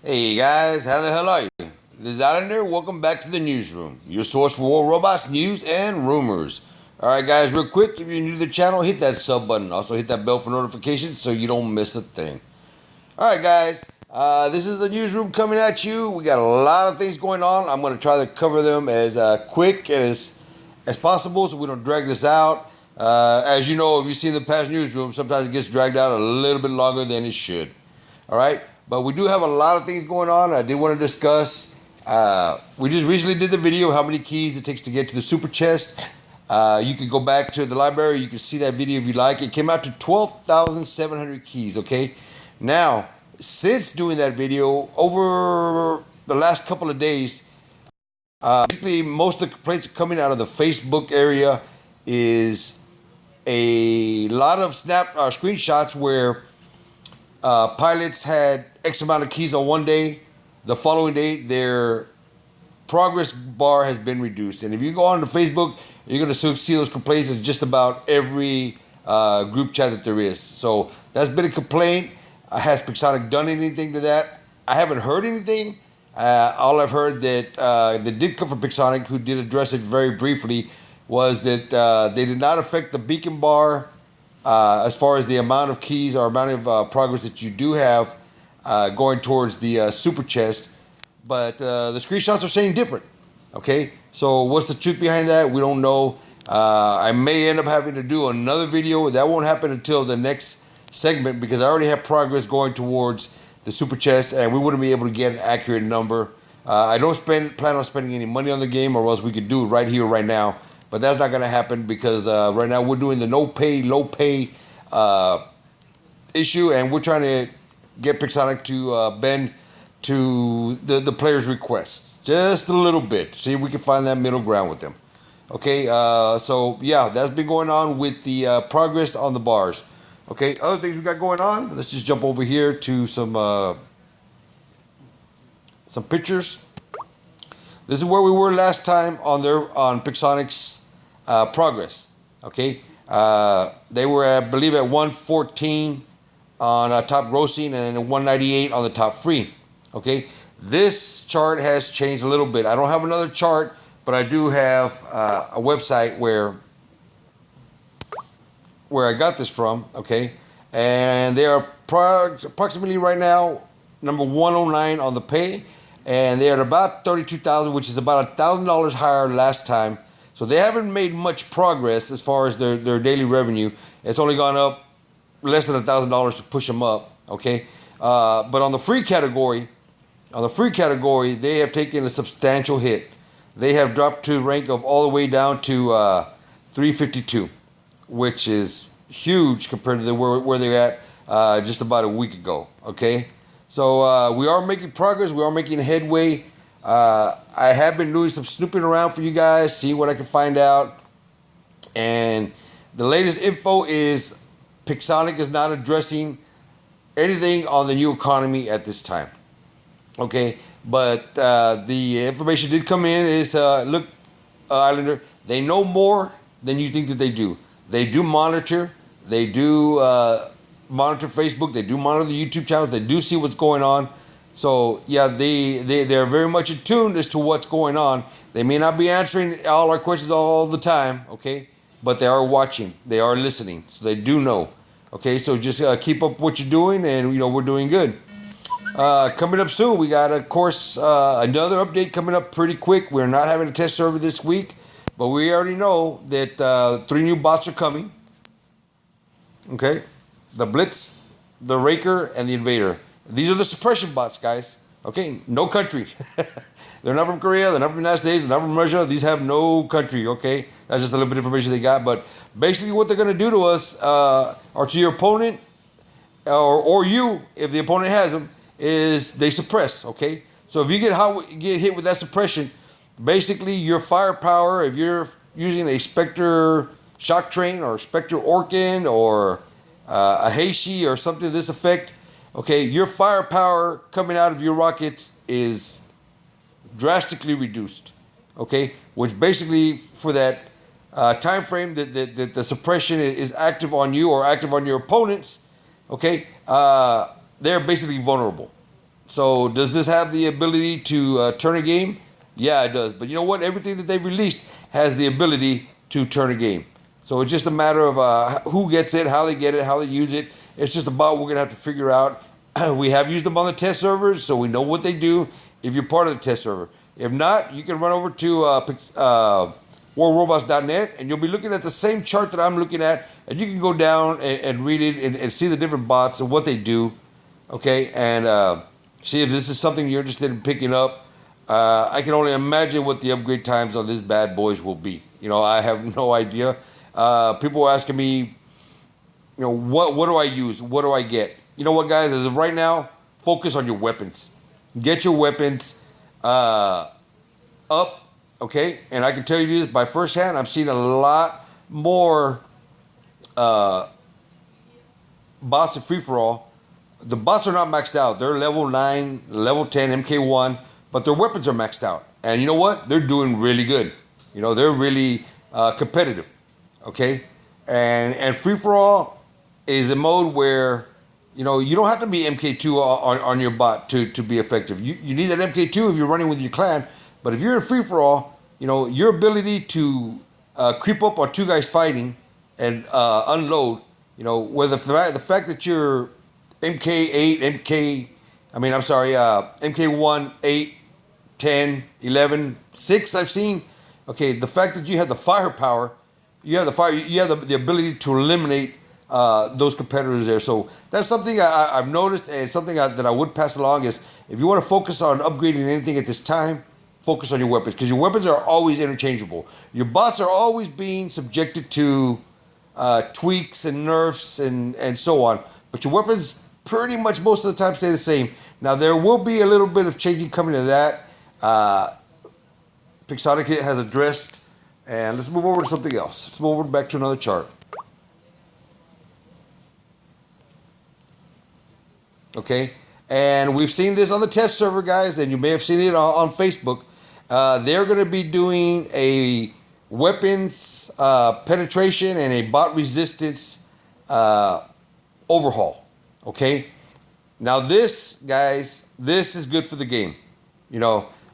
Hey guys, how the hell are you? This is Islander. Welcome back to the newsroom, your source for more robots, news, and rumors. Alright guys, real quick, if you're new to the channel, hit that sub button. Also hit that bell for notifications so you don't miss a thing. Alright guys, this is the newsroom coming at you. We got a lot of things going on. I'm going to try to cover them as quick and as possible so we don't drag this out. As you know, if you've seen the past newsroom, sometimes it gets dragged out a little bit longer than it should. Alright? But we do have a lot of things going on. I did want to discuss. We just recently did the video how many keys it takes to get to the super chest. You can go back to the library. You can see that video if you like. It came out to 12,700 keys. Okay. Now, since doing that video over the last couple of days, basically most of the complaints coming out of the Facebook area is a lot of screenshots where pilots had X amount of keys on one day. The following day, their progress bar has been reduced. And if you go on to Facebook, you're going to see those complaints in just about every group chat that there is. So that's been a complaint. Has Pixonic done anything to that? I haven't heard anything. All I've heard that did come from Pixonic, who did address it very briefly, was that they did not affect the beacon bar as far as the amount of keys or amount of progress that you do have going towards the super chest. But the screenshots are saying different. Okay, so what's the truth behind that? We don't know. I may end up having to do another video. That won't happen until the next segment because I already have progress going towards the super chest and we wouldn't be able to get an accurate number. I don't plan on spending any money on the game, or else we could do it right here, right now. But that's not going to happen because right now we're doing the no pay, low pay issue, and we're trying to get Pixonic to bend to the players' requests just a little bit. See if we can find that middle ground with them. Okay, so yeah, that's been going on with the progress on the bars. Okay, other things we got going on. Let's just jump over here to some pictures. This is where we were last time on Pixonic's progress. Okay, they were, I believe, at 114 on top grossing and then 198 on the top free. Okay, this chart has changed a little bit. I don't have another chart, but I do have a website where I got this from. Okay, and they are approximately right now number 109 on the pay. And they're at about 32,000, which is about $1,000 higher last time. So they haven't made much progress as far as their daily revenue. It's only gone up less than $1,000 to push them up. Okay, but on the free category, they have taken a substantial hit. They have dropped to rank of all the way down to 352, which is huge compared to where they're at just about a week ago. Okay. So we are making progress. We are making headway. I have been doing some snooping around for you guys, see what I can find out. And the latest info is Pixonic is not addressing anything on the new economy at this time. Okay, but the information did come in is, look, Islander, they know more than you think that they do. They do monitor. They do monitor Facebook. They do monitor the YouTube channels. They do see what's going on. So yeah, they're very much attuned as to what's going on. They may not be answering all our questions all the time, okay, but they are watching. They are listening, so they do know. Okay, so just keep up what you're doing, and we're doing good. Coming up soon, we got, of course, another update coming up pretty quick. We're not having a test server this week, but we already know that 3 new bots are coming. Okay. The Blitz, the Raker, and the Invader. These are the suppression bots, guys. Okay, no country. They're not from Korea, they're not from the United States, they're not from Russia. These have no country, okay? That's just a little bit of information they got. But basically what they're going to do to us, or to your opponent, or you, if the opponent has them, is they suppress, okay? So if you get hit with that suppression, basically your firepower, if you're using a Spectre shock train or Spectre Orkin or a Heishi or something to this effect, okay, your firepower coming out of your rockets is drastically reduced, okay, which basically for that time frame that the suppression is active on you or active on your opponents, okay, they're basically vulnerable. So does this have the ability to turn a game? Yeah, it does. But you know what? Everything that they've released has the ability to turn a game. So it's just a matter of who gets it, how they get it, how they use it. It's just about we're gonna have to figure out. We have used them on the test servers, so we know what they do. If you're part of the test server, if not, you can run over to worldrobots.net, and you'll be looking at the same chart that I'm looking at, and you can go down and read it and see the different bots and what they do. Okay, and see if this is something you're interested in picking up. I can only imagine what the upgrade times on this bad boys will be. I have no idea. People were asking me, what do I use? What do I get? You know what, guys? As of right now, focus on your weapons. Get your weapons up, okay? And I can tell you this by firsthand. I'm seeing a lot more bots in free-for-all. The bots are not maxed out. They're level 9, level 10, MK1, but their weapons are maxed out. And you know what? They're doing really good. They're really competitive, okay? And free-for-all is a mode where, you don't have to be MK2 on your bot to be effective. You need that MK2 if you're running with your clan, but if you're in free-for-all, your ability to creep up on two guys fighting and unload, where the fact that you're MK1, 8, 10, 11, 6 I've seen. Okay, the fact that you have the firepower, you have the ability to eliminate those competitors there. So that's something I've noticed, and something that I would pass along is if you want to focus on upgrading anything at this time, focus on your weapons, because your weapons are always interchangeable. Your bots are always being subjected to tweaks and nerfs and so on, but your weapons pretty much most of the time stay the same. Now there will be a little bit of changing coming to that. Pixonic has addressed, and let's move over to something else. Let's move over back to another chart. Okay, and we've seen this on the test server, guys, and you may have seen it on Facebook. They're going to be doing a weapons penetration and a bot resistance overhaul. Okay, now this, guys, this is good for the game.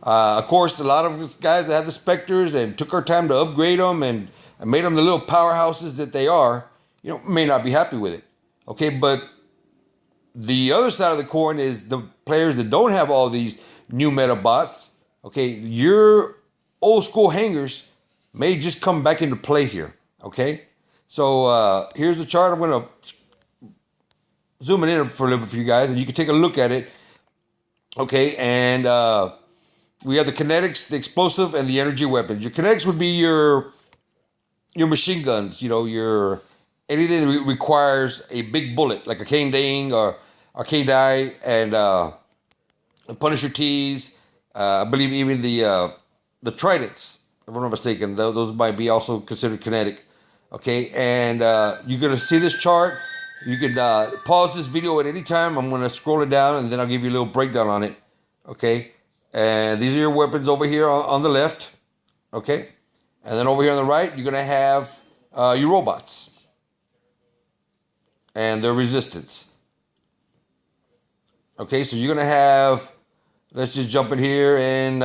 Of course, a lot of guys that have the Spectres and took our time to upgrade them and made them the little powerhouses that they are, may not be happy with it. Okay, but the other side of the coin is the players that don't have all these new meta bots. Okay, your old school hangers may just come back into play here. Okay, so here's the chart. I'm going to zoom it in for a little bit for you guys, and you can take a look at it. Okay, and we have the kinetics, the explosive, and the energy weapons. Your kinetics would be your machine guns. Your anything that requires a big bullet, like a Cane Ding or Arcade Die and Punisher T's. I believe even the Tridents, if I'm not mistaken, those might be also considered kinetic. Okay, and you're gonna see this chart. You can pause this video at any time. I'm going to scroll it down, and then I'll give you a little breakdown on it. Okay? And these are your weapons over here on the left. Okay? And then over here on the right, you're going to have your robots and their resistance. Okay? So you're going to have, let's just jump in here and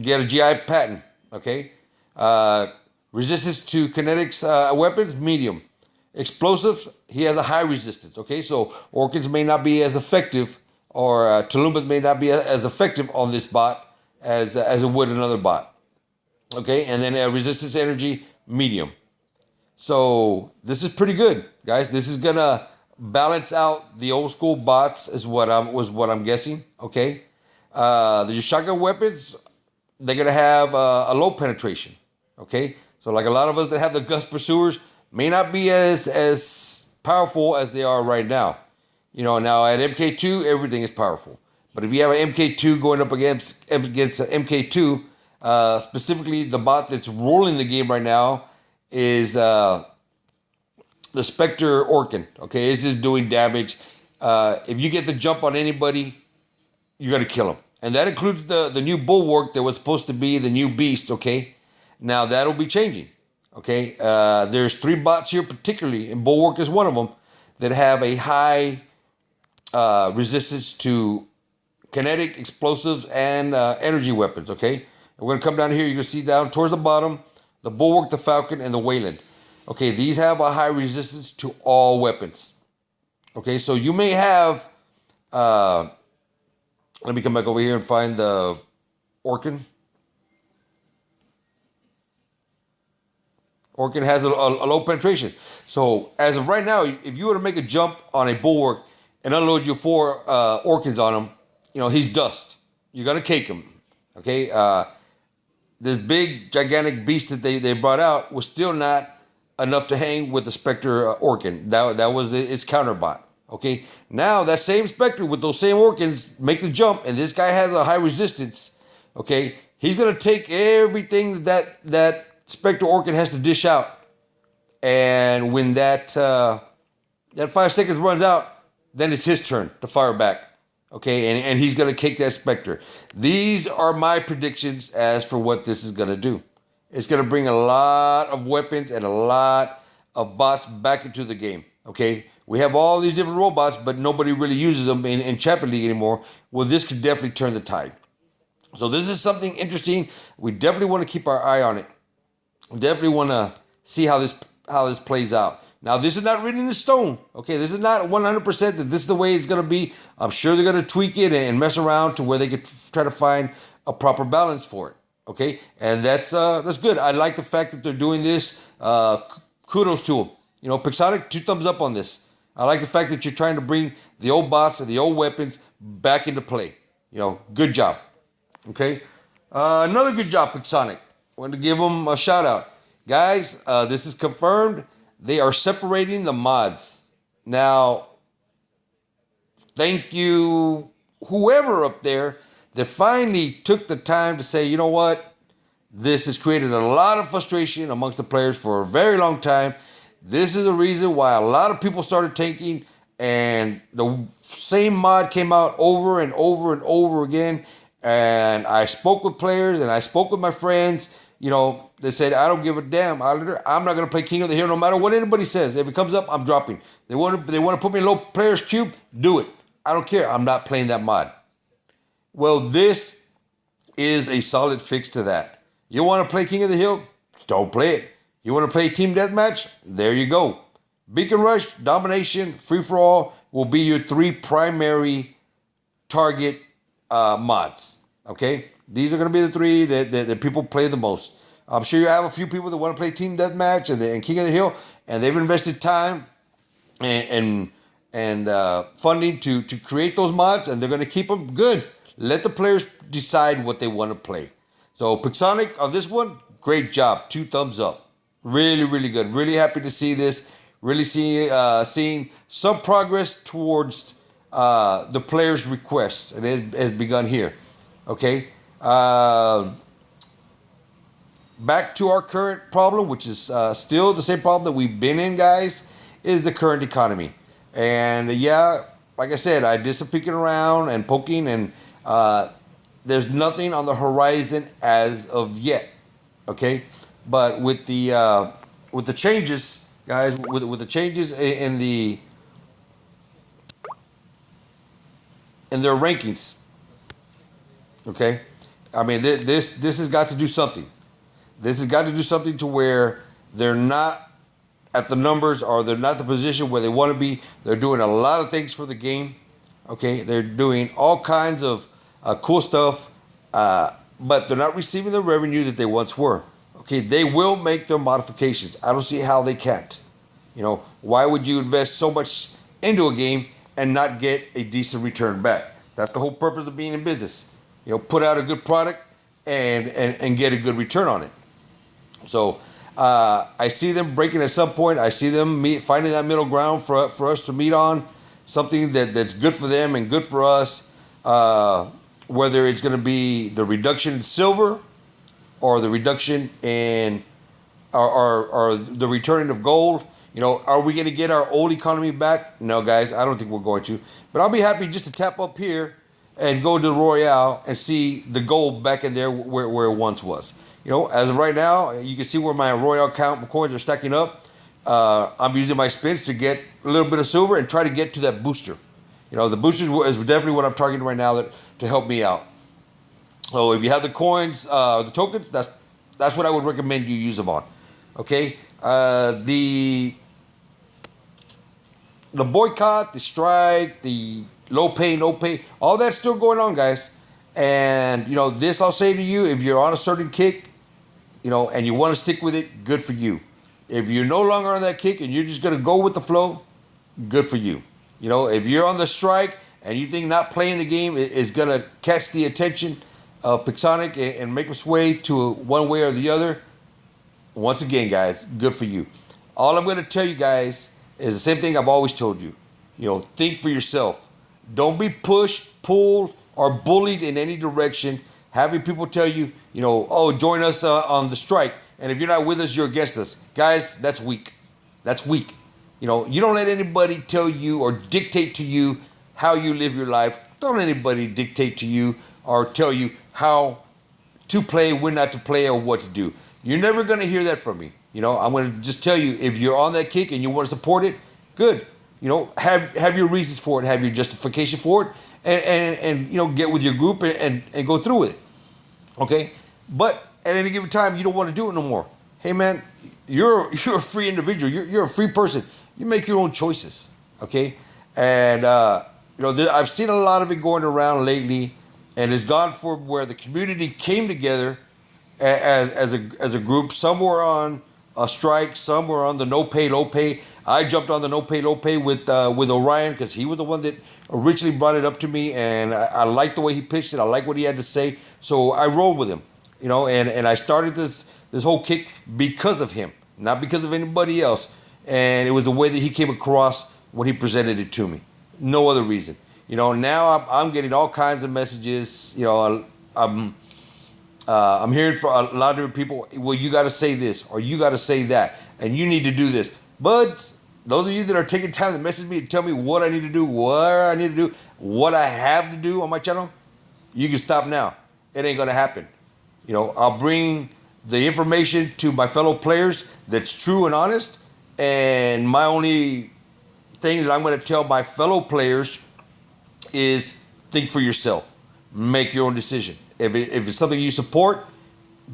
get a GI pattern. Okay? Resistance to kinetics weapons, medium. Explosives, he has a high resistance. Okay, so Orkins may not be as effective, or Tulumbas may not be as effective on this bot as it would another bot. Okay, and then resistance energy, medium. So this is pretty good, guys. This is gonna balance out the old school bots, is what I'm guessing. Okay, the shotgun weapons, they're gonna have a low penetration. Okay, so like a lot of us that have the Gust Pursuers, may not be as powerful as they are right now. Now at MK2, everything is powerful. But if you have an MK2 going up against MK2, specifically the bot that's rolling the game right now is the Spectre Orkin. Okay, this is doing damage. If you get the jump on anybody, you're going to kill them. And that includes the new Bulwark that was supposed to be the new Beast, okay? Now that'll be changing. Okay, there's 3 bots here particularly, and Bulwark is one of them, that have a high resistance to kinetic, explosives, and energy weapons. Okay, and we're gonna come down here. You're gonna see down towards the bottom the Bulwark, the Falcon, and the Wayland. Okay, these have a high resistance to all weapons. Okay, so you may have. Let me come back over here and find the Orkin. Orkin has a low penetration. So as of right now, if you were to make a jump on a Bulwark and unload your 4 Orkins on him, he's dust. You're gonna cake him. Okay. This big gigantic beast that they brought out was still not enough to hang with the Spectre Orkin. That was its counterbot. Okay. Now that same Spectre with those same Orkins make the jump, and this guy has a high resistance. Okay. He's gonna take everything that Spectre Orkin has to dish out, and when that 5 seconds runs out, then it's his turn to fire back. Okay, and he's gonna kick that Spectre. These are my predictions as for what this is gonna do. It's gonna bring a lot of weapons and a lot of bots back into the game. Okay, we have all these different robots, but nobody really uses them in Champion League anymore. Well, this could definitely turn the tide. So this is something interesting. We definitely want to keep our eye on it. We definitely want to see how this plays out. Now, this is not written in stone. Okay, this is not 100% that this is the way it's going to be. I'm sure they're going to tweak it and mess around to where they could try to find a proper balance for it. Okay, and that's good. I like the fact that they're doing this. Kudos to them. Pixonic, 2 thumbs up on this. I like the fact that you're trying to bring the old bots and the old weapons back into play. Good job. Okay, another good job, Pixonic. I want to give them a shout out. Guys, this is confirmed. They are separating the mods. Now, thank you, whoever up there that finally took the time to say, you know what? This has created a lot of frustration amongst the players for a very long time. This is the reason why a lot of people started tanking, and the same mod came out over and over and over again. And I spoke with players and I spoke with my friends. They said, I don't give a damn. I'm not going to play King of the Hill no matter what anybody says. If it comes up, I'm dropping. They want to put me in low players cube, do it. I don't care. I'm not playing that mod. Well, this is a solid fix to that. You want to play King of the Hill? Don't play it. You want to play Team Deathmatch? There you go. Beacon Rush, Domination, Free For All will be your 3 primary target mods. Okay? These are going to be the 3 that people play the most. I'm sure you have a few people that want to play Team Deathmatch and King of the Hill, and they've invested time and funding to create those mods, and they're going to keep them good. Let the players decide what they want to play. So Pixonic on this one, great job. 2 thumbs up. Really, really good. Really happy to see this. Really seeing some progress towards the players' requests, and it has begun here. Okay. Back to our current problem, which is still the same problem that we've been in, guys, is the current economy. And yeah, like I said, I did some peeking around and poking, and there's nothing on the horizon as of yet. Okay, but with the changes, guys, with the changes in their rankings. Okay, I mean this has got to do something. This has got to do something to where they're not at the numbers, or they're not the position where they want to be. They're doing a lot of things for the game. Okay, they're doing all kinds of cool stuff, but they're not receiving the revenue that they once were. Okay, they will make their modifications. I don't see how they can't. Why would you invest so much into a game and not get a decent return back? That's the whole purpose of being in business. Put out a good product and get a good return on it. So I see them breaking at some point. I see them finding that middle ground for us to meet on, something that's good for them and good for us. Whether it's going to be the reduction in silver, or the reduction in or the returning of gold. Are we going to get our old economy back? No, guys, I don't think we're going to. But I'll be happy just to tap up here and go to the Royale and see the gold back in there where it once was. As of right now, you can see where my Royale count coins are stacking up. I'm using my spins to get a little bit of silver and try to get to that booster. The boosters is definitely what I'm targeting right now to help me out. So if you have the coins, the tokens, that's what I would recommend you use them on. Okay, the boycott, the strike, the low pay, no pay, all that's still going on, guys. And this I'll say to you: if you're on a certain kick, and you want to stick with it, good for you. If you're no longer on that kick and you're just gonna go with the flow, good for you. If you're on the strike and you think not playing the game is gonna catch the attention of Pixonic and make them sway to one way or the other, once again, guys, good for you. All I'm gonna tell you guys is the same thing I've always told you. Think for yourself. Don't be pushed, pulled, or bullied in any direction. Having people tell you, oh, join us on the strike. And if you're not with us, you're against us. Guys, that's weak. That's weak. You don't let anybody tell you or dictate to you how you live your life. Don't let anybody dictate to you or tell you how to play, when not to play, or what to do. You're never going to hear that from me. I'm going to just tell you, if you're on that kick and you want to support it, good. Have your reasons for it, have your justification for it, and get with your group and go through with it. Okay? But at any given time, you don't want to do it no more. Hey, man, you're a free individual. You're a free person. You make your own choices. Okay? And, I've seen a lot of it going around lately, and it's gone for where the community came together as a group. Some were on a strike, some were on the no pay, low pay. I jumped on the no pay, low pay with Orion because he was the one that originally brought it up to me, and I liked the way he pitched it. I like what he had to say, so I rolled with him. And I started this whole kick because of him, not because of anybody else. And it was the way that he came across when he presented it to me. No other reason. Now I'm getting all kinds of messages. I'm hearing from a lot of different people. Well, you got to say this or you got to say that, and you need to do this. But those of you that are taking time to message me and tell me what I need to do, where I need to do, what I have to do on my channel, you can stop now. It ain't gonna happen. I'll bring the information to my fellow players that's true and honest. And my only thing that I'm going to tell my fellow players is think for yourself. Make your own decision. If it's something you support,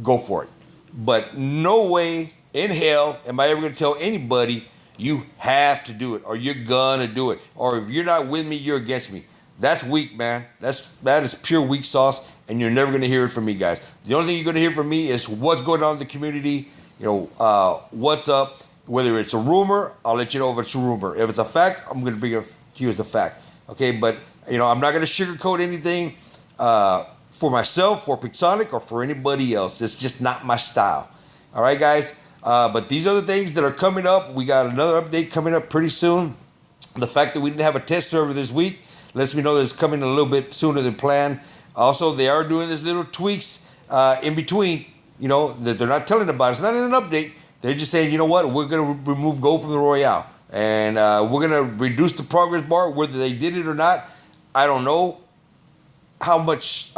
go for it. But no way in hell am I ever going to tell anybody you have to do it or you're going to do it. Or if you're not with me, you're against me. That's weak, man. That is pure weak sauce, and you're never going to hear it from me, guys. The only thing you're going to hear from me is what's going on in the community, what's up. Whether it's a rumor, I'll let you know if it's a rumor. If it's a fact, I'm going to bring it to you as a fact. Okay, but, I'm not going to sugarcoat anything for myself, for Pixonic, or for anybody else. It's just not my style. All right, guys? But these are the things that are coming up. We got another update coming up pretty soon. The fact that we didn't have a test server this week lets me know that it's coming a little bit sooner than planned. Also, they are doing these little tweaks in between, that they're not telling about. It's not in an update. They're just saying, you know what, we're going to remove gold from the Royale. And we're going to reduce the progress bar. Whether they did it or not, I don't know how much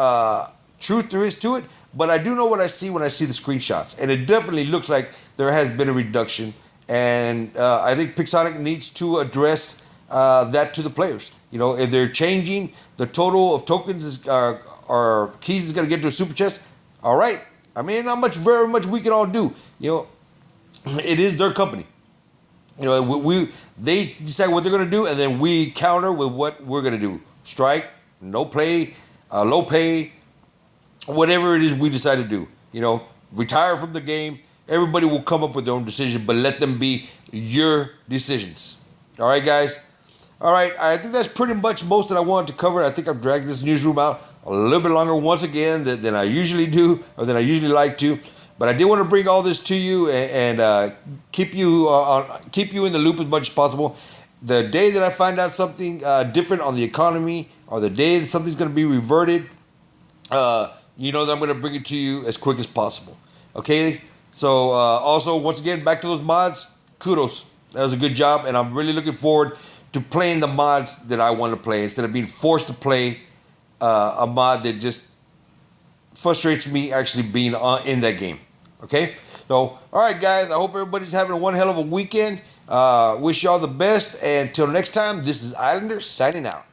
truth there is to it. But I do know what I see when I see the screenshots. And it definitely looks like there has been a reduction. And I think Pixonic needs to address that to the players. If they're changing the total of tokens or keys is going to get to a super chest, all right. I mean, not much, very much we can all do. It is their company. They decide what they're going to do, and then we counter with what we're going to do. Strike, no play, low pay, whatever it is we decide to do. Retire from the game. Everybody will come up with their own decision, but let them be your decisions. All right, guys? All right, I think that's pretty much most that I wanted to cover. I think I've dragged this newsroom out a little bit longer once again than I usually do, or than I usually like to. But I did want to bring all this to you and keep you in the loop as much as possible. The day that I find out something different on the economy, or the day that something's going to be reverted, that I'm going to bring it to you as quick as possible. Okay? So also, once again, back to those mods, kudos. That was a good job, and I'm really looking forward to playing the mods that I want to play instead of being forced to play a mod that just frustrates me actually being in that game. Okay? So, all right, guys. I hope everybody's having one hell of a weekend. Wish you all the best. And until next time, this is Islander signing out.